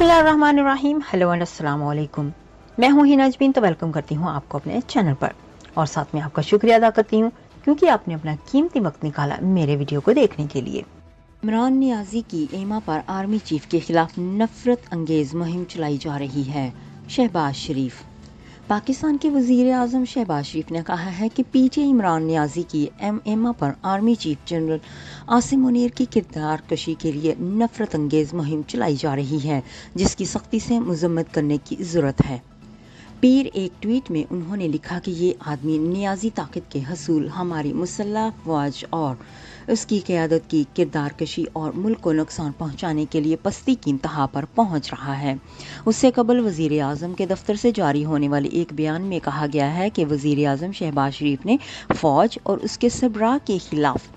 बिस्मिल्लाहिर्रहमानिर्रहीम। Hello and अस्सलाम वालेकुम। मैं हूँ हिना अजमीन, तो वेलकम करती हूँ आपको अपने चैनल पर और साथ में आपका शुक्रिया अदा करती हूँ क्योंकि आपने अपना कीमती वक्त निकाला मेरे वीडियो को देखने के लिए। इमरान नियाजी की एमा पर आर्मी चीफ के खिलाफ नफरत अंगेज मुहिम चलाई जा रही है। शहबाज शरीफ। पाकिस्तान के वजीर आजम शहबाज शरीफ ने कहा है कि पीटी इमरान नियाजी की एमा पर army chief general Asim Munir की किरदार कशी के लिए नफरत अंगेज मुहिम चलाई जा रही है, जिसकी सख्ती से मजम्मत करने की ज़रूरत है। पीर एक ट्वीट में उन्होंने लिखा कि ये आदमी नियाजी ताकत के हसूल हमारी मुसल्लह फौज और उसकी क़यादत की किरदार कशी और मुल्क को नुकसान पहुंचाने के लिए पस्ती की इंतहा पर पहुंच रहा है। उससे कबल वज़ीर आज़म के दफ्तर से जारी होने वाले एक बयान में कहा गया है कि वज़ीर आज़म शहबाज शरीफ ने फ़ौज और उसके सरबराह के खिलाफ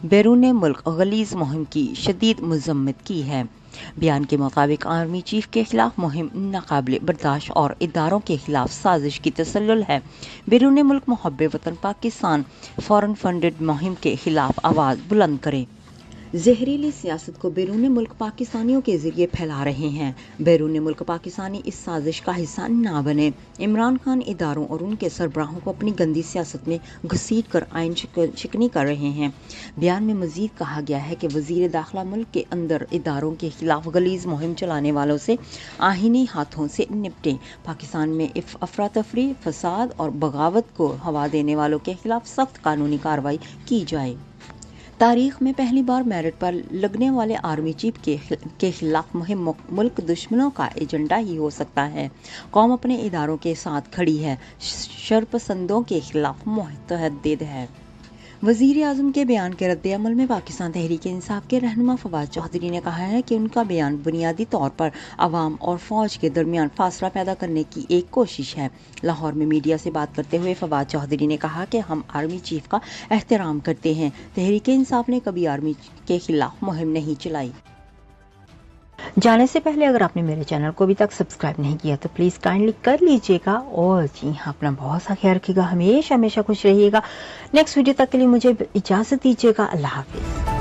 बैरून मुल्क गलीज़ मुहिम की शदीद मजम्मत की है। बयान के मुताबिक आर्मी चीफ के खिलाफ मुहिम नाकाबिल बर्दाश्त और इदारों के खिलाफ साजिश की तसल्लुल है। बैरून मुल्क मुहब्बे वतन पाकिस्तान फॉरेन फंडेड मुहिम के खिलाफ आवाज़ बुलंद करें। जहरीली सियासत को बैरून मुल्क पाकिस्तानियों के जरिए फैला रहे हैं। बैरून मुल्क पाकिस्तानी इस साजिश का हिस्सा ना बने। इमरान खान इदारों और उनके सरबराहों को अपनी गंदी सियासत में घसीट कर आइन शिकनी कर रहे हैं। बयान में मजीद कहा गया है कि वजीर दाखिला मुल्क के अंदर इदारों के खिलाफ गलीज मुहिम चलाने वालों से आहीनी हाथों से निपटें। पाकिस्तान में अफरा तफरी, फसाद और बगावत को हवा देने वालों के खिलाफ सख्त कानूनी कार्रवाई की जाए। तारीख में पहली बार मेरिट पर लगने वाले आर्मी चीफ के खिलाफ मुहिम मुल्क दुश्मनों का एजेंडा ही हो सकता है। कौम अपने इदारों के साथ खड़ी है, शरपसंदों के खिलाफ मुतहद्दिद है। वज़ीर आज़म के बयान के रद्द अमल में पाकिस्तान तहरीक इंसाफ के रहनुमा फवाद चौधरी ने कहा है कि उनका बयान बुनियादी तौर पर अवाम और फ़ौज के दरमियान फासला पैदा करने की एक कोशिश है। लाहौर में मीडिया से बात करते हुए फवाद चौधरी ने कहा कि हम आर्मी चीफ का एहतराम करते हैं। तहरीक इंसाफ ने कभी आर्मी के खिलाफ मुहिम नहीं चलाई। जाने से पहले अगर आपने मेरे चैनल को अभी तक सब्सक्राइब नहीं किया तो प्लीज़ काइंडली कर लीजिएगा और जी हाँ, अपना बहुत सा ख्याल रखिएगा। हमेशा हमेशा खुश रहिएगा। नेक्स्ट वीडियो तक के लिए मुझे इजाज़त दीजिएगा। अल्लाह हाफिज़।